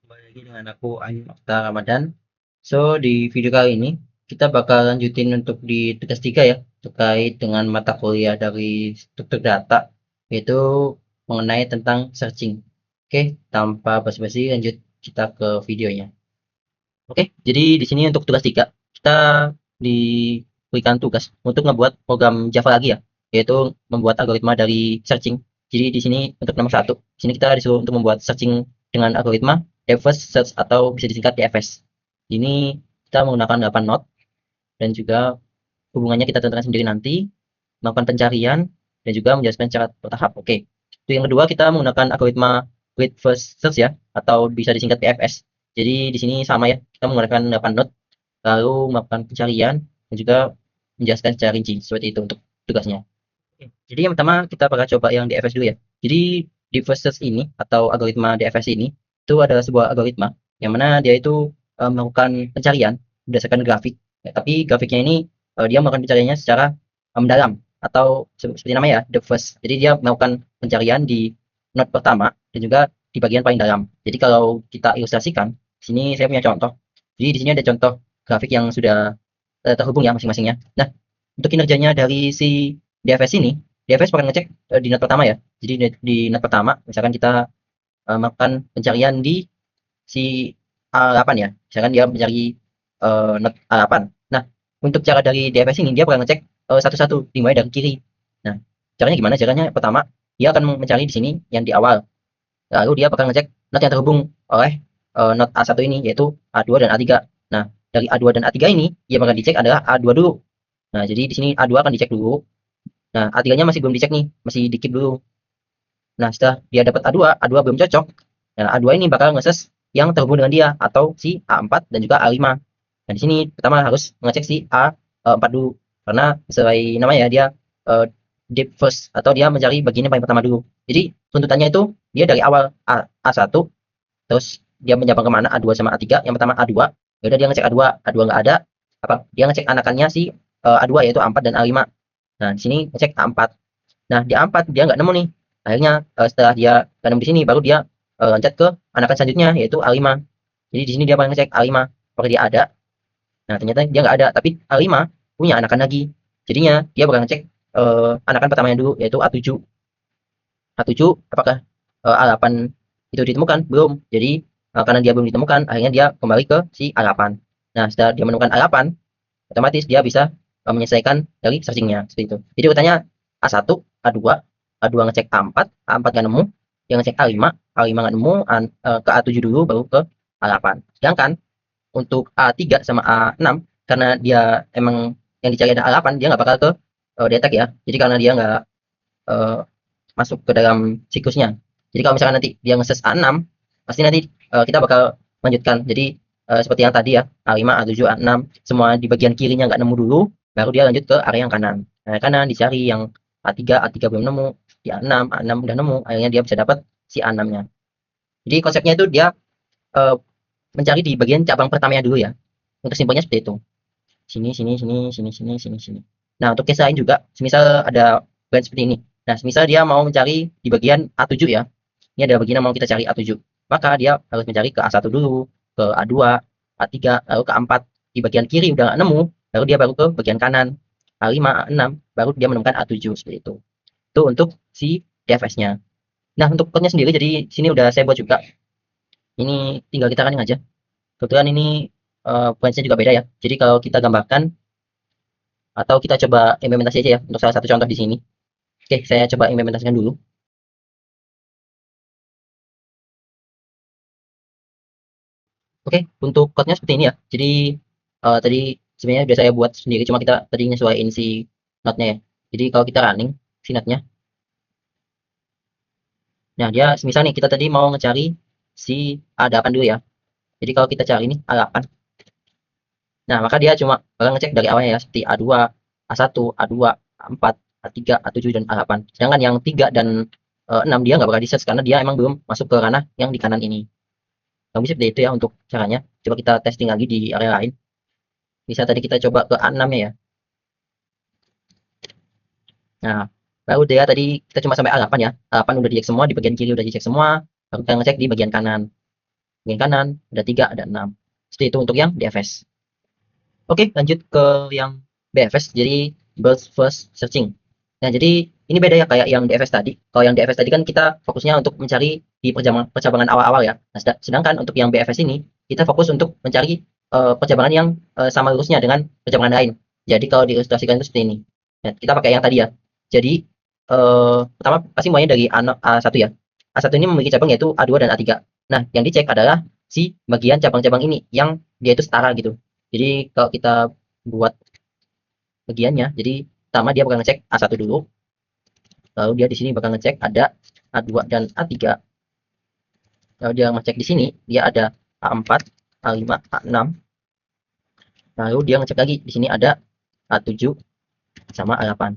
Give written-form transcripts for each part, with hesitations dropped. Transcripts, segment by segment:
Kembali lagi dengan aku Ayu Okta Ramadan. So di video kali ini kita bakal lanjutin untuk di tugas 3 ya, terkait dengan mata kuliah dari struktur data, yaitu mengenai tentang searching. Oke, tanpa basa-basi lanjut kita ke videonya. Oke, jadi di sini untuk tugas 3 kita diberikan tugas untuk membuat program Java lagi ya, yaitu membuat algoritma dari searching. Jadi di sini untuk nomor satu, di sini kita disuruh untuk membuat searching dengan algoritma Reverse Search atau bisa disingkat DFS. Ini kita menggunakan 8 node dan juga hubungannya kita tentukan sendiri nanti, melakukan pencarian dan juga menjelaskan secara bertahap. Oke. Itu yang kedua kita menggunakan algoritma Read First Search ya, atau bisa disingkat PFS. Jadi di sini sama ya, kita menggunakan 8 node lalu melakukan pencarian dan juga menjelaskan secara rinci seperti itu untuk tugasnya. Oke, jadi yang pertama kita bakal coba yang DFS dulu ya. Jadi di first search ini atau algoritma DFS ini itu adalah sebuah algoritma yang mana dia itu melakukan pencarian berdasarkan grafik. Ya, tapi grafiknya ini dia melakukan pencariannya secara mendalam atau seperti namanya ya, the first. Jadi dia melakukan pencarian di node pertama dan juga di bagian paling dalam. Jadi kalau kita ilustrasikan, di sini saya punya contoh. Jadi di sini ada contoh grafik yang sudah terhubung ya masing-masingnya. Nah, untuk kinerjanya dari si DFS ini, DFS akan ngecek di node pertama ya. Jadi di node pertama, misalkan kita melakukan pencarian di si A8 ya. Misalkan dia mencari node A8. Nah, untuk cara dari DFS ini dia bakal ngecek satu-satu dimulai dari kiri. Nah, caranya gimana? Caranya pertama dia akan mencari di sini yang di awal. Lalu dia bakal ngecek node yang terhubung oleh node A1 ini yaitu A2 dan A3. Nah, dari A2 dan A3 ini yang bakal dicek adalah A2 dulu. Nah, jadi di sini A2 akan dicek dulu. Nah, A3-nya masih belum dicek nih, masih dikit dulu. Nah, setelah dia dapat A2, A2 belum cocok. Nah, A2 ini bakal nge yang terhubung dengan dia atau si A4 dan juga A5. Nah, di sini pertama harus ngecek si A4 dulu karena sesuai namanya ya, dia uh, deep first atau dia mencari bagian yang paling pertama dulu. Jadi tuntutannya itu dia dari awal A1 terus dia menyambung kemana A2 sama A3. Yang pertama A2, ya udah dia ngecek A2, A2 nggak ada, apa? Dia ngecek anakannya si A2 yaitu A4 dan A5. Nah, di sini ngecek A4. Nah, di A4 dia nggak nemu nih. Akhirnya setelah dia nggak nemu di sini, baru dia loncat ke anakan selanjutnya yaitu A5. Jadi di sini dia bakal ngecek A5 apakah dia ada. Nah, ternyata dia nggak ada, tapi A5 punya anakan lagi. Jadinya dia bakal ngecek anakan pertamanya dulu yaitu A7. A7 apakah A8 itu ditemukan? Belum. Jadi karena dia belum ditemukan, akhirnya dia kembali ke si A8. Nah, setelah dia menemukan A8, otomatis dia bisa menyelesaikan dari searchingnya seperti itu. Jadi urutannya A1, A2, A2 ngecek A4, A4 nggak nemu, dia ngecek A5, A5 nggak nemu, ke A7 dulu baru ke A8. Sedangkan untuk A3 sama A6 karena dia emang yang dicari ada A8, dia nggak bakal ke detect ya. Jadi karena dia nggak eh, masuk ke dalam siklusnya. Jadi kalau misalkan nanti dia nge A6, pasti nanti kita bakal lanjutkan. Jadi seperti yang tadi ya, A5, A7, A6, semua di bagian kirinya nggak nemu dulu, baru dia lanjut ke area yang kanan. Nah, kanan dicari yang A3 belum nemu, di A6 udah nemu, akhirnya dia bisa dapat si A6-nya. Jadi konsepnya itu dia eh, mencari di bagian cabang pertamanya dulu ya. Untuk simpelnya seperti itu. Sini, sini, sini, sini, sini, sini, sini. Nah, untuk case lain juga, semisal ada brand seperti ini. Nah, semisal dia mau mencari di bagian A7 ya. Ini ada bagian yang mau kita cari A7. Maka dia harus mencari ke A1 dulu, ke A2, A3, lalu ke A4. Di bagian kiri udah nggak nemu, baru dia baru ke bagian kanan. A5, A6, baru dia menemukan A7 seperti itu. Itu untuk si DFS-nya. Nah, untuk code-nya sendiri, jadi sini udah saya buat juga. Ini tinggal kita running aja. Kebetulan ini poinnya juga beda ya. Jadi kalau kita gambarkan atau kita coba implementasi aja ya untuk salah satu contoh di sini. Oke, saya coba implementasikan dulu. Oke, untuk code-nya seperti ini ya. Jadi tadi sebenarnya udah saya buat sendiri, cuma kita tadi nyesuaiin si node-nya ya. Jadi kalau kita running si node-nya, nah dia misal nih kita tadi mau ngecari si A8 dulu ya. Jadi kalau kita cari nih A8, nah maka dia cuma bakal ngecek dari awalnya ya seperti A2, A1, A2, A4, A3, A7 dan A8. Sedangkan yang 3 dan 6 dia nggak bakal di search karena dia emang belum masuk ke ranah yang di kanan ini. Kamu bisa seperti itu ya untuk caranya. Coba kita testing lagi di area lain. Bisa tadi kita coba ke A6-nya ya. Nah, baru dia tadi kita cuma sampai A8 ya. A8 udah dicek semua, di bagian kiri udah dicek semua. Baru kita ngecek di bagian kanan. bagian kanan, ada 3, ada 6. Seperti itu untuk yang DFS. Oke, lanjut ke yang BFS, jadi Burst First Searching. Nah, jadi ini beda ya kayak yang DFS tadi. Kalau yang DFS tadi kan kita fokusnya untuk mencari di percabangan awal-awal ya. Nah, sedangkan untuk yang BFS ini kita fokus untuk mencari percabangan yang sama lurusnya dengan percabangan lain. Jadi kalau diilustrasikan itu seperti ini. Nah, kita pakai yang tadi ya. Jadi pertama pasti mulainya dari A1 ya. A1 ini memiliki cabang yaitu A2 dan A3. Nah, yang dicek adalah si bagian cabang-cabang ini yang dia itu setara gitu. Jadi kalau kita buat bagiannya, jadi pertama dia bakal ngecek A1 dulu, lalu dia di sini bakal ngecek ada A2 dan A3. Lalu dia ngecek di sini, dia ada A4, A5, A6. Lalu dia ngecek lagi di sini ada A7 sama A8.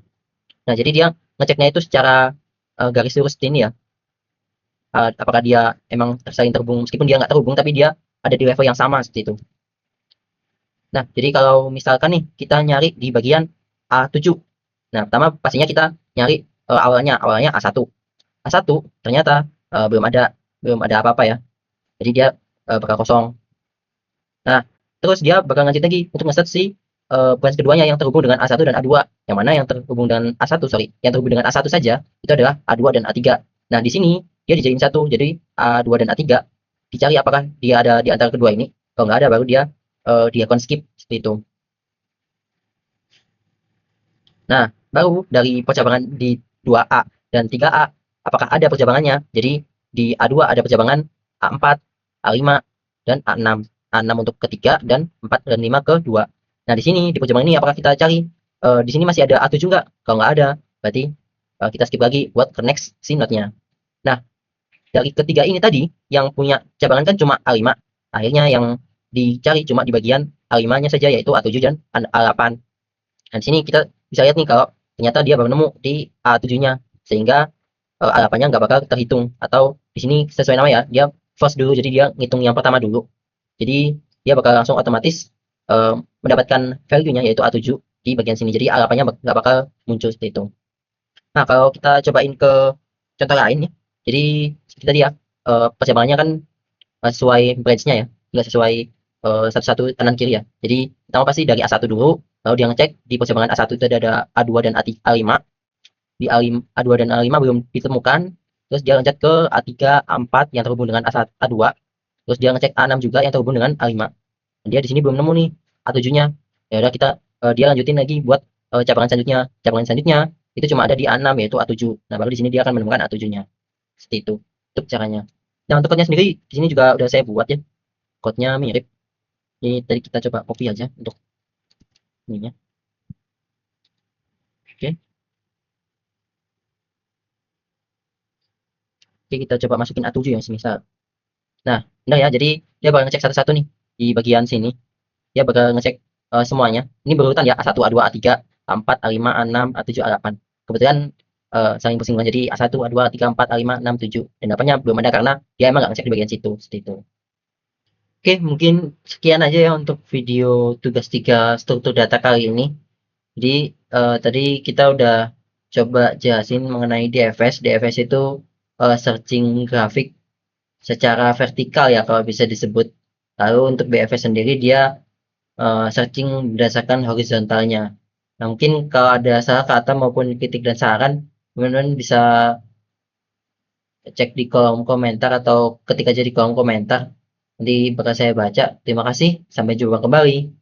Nah, jadi dia ngeceknya itu secara garis lurus ini ya. Apakah dia emang saling terhubung meskipun dia nggak terhubung tapi dia ada di level yang sama seperti itu. Nah, jadi kalau misalkan nih kita nyari di bagian A7. Nah, pertama pastinya kita nyari awalnya A1. A1 ternyata belum ada apa-apa ya. Jadi dia bakal kosong. Nah, terus dia bakal lanjut lagi untuk ngeset si branch keduanya yang terhubung dengan A1 dan A2. Yang mana yang terhubung dengan A1, sorry, yang terhubung dengan A1 saja itu adalah A2 dan A3. Nah, di sini dia dijadiin satu, jadi A2 dan A3 dicari apakah dia ada di antara kedua ini. Kalau nggak ada baru dia akan skip seperti itu. Nah, baru dari percabangan di 2A dan 3A, apakah ada percabangannya? Jadi di A2 ada percabangan A4, A5, dan A6. A6 untuk ketiga dan 4 dan 5 ke 2. Nah, di sini di percabangan ini apakah kita cari di sini masih ada A7 nggak? Kalau nggak ada, berarti kita skip lagi buat ke next si node-nya. Nah, dari ketiga ini tadi yang punya cabangan kan cuma A5. Akhirnya yang dicari cuma di bagian A5-nya saja yaitu A7 dan A8. Nah, di sini kita bisa lihat nih kalau ternyata dia baru nemu di A7-nya sehingga A8-nya nggak bakal terhitung atau di sini sesuai nama ya, dia first dulu jadi dia ngitung yang pertama dulu. Jadi dia bakal langsung otomatis mendapatkan value-nya yaitu A7 di bagian sini. Jadi A8-nya nggak bakal muncul seperti itu. Nah, kalau kita cobain ke contoh lain ya. Jadi kita lihat percabangannya kan sesuai branch-nya ya, nggak sesuai satu-satu kanan kiri ya. Jadi pertama pasti dari A1 dulu, lalu dia ngecek di percabangan A1 itu ada A2 dan A5. Di A2 dan A5 belum ditemukan, terus dia ngecek ke A3, A4 yang terhubung dengan A2, terus dia ngecek A6 juga yang terhubung dengan A5. Dia di sini belum nemu nih A7-nya. Ya udah kita dia lanjutin lagi buat cabangan selanjutnya. Cabangan selanjutnya itu cuma ada di A6 yaitu A7. Nah, baru di sini dia akan menemukan A7-nya. Seperti itu. Itu caranya. Nah, untuk code-nya sendiri di sini juga udah saya buat ya. Code-nya mirip. Ini tadi kita coba copy aja untuk ininya. Oke. Oke, kita coba masukin A7 ya semisal. Nah, benar ya. Jadi dia bakal ngecek satu-satu nih di bagian sini. Dia bakal ngecek semuanya. Ini berurutan ya A1, A2, A3, A4, A5, A6, A7, A8. Kebetulan saling bersinggungan jadi A1, A2, A3, A4, A5, A6, A7. Dan dapatnya belum ada karena dia emang nggak ngecek di bagian situ. Seperti itu. Oke, mungkin sekian aja ya untuk video tugas 3 struktur data kali ini. Jadi tadi kita udah coba jelasin mengenai DFS. DFS itu searching grafik secara vertikal ya kalau bisa disebut. Lalu untuk BFS sendiri dia searching berdasarkan horizontalnya. Nah, mungkin kalau ada salah kata maupun kritik dan saran, teman-teman bisa cek di kolom komentar atau ketik aja di kolom komentar. Nanti bakal saya baca. Terima kasih, sampai jumpa kembali.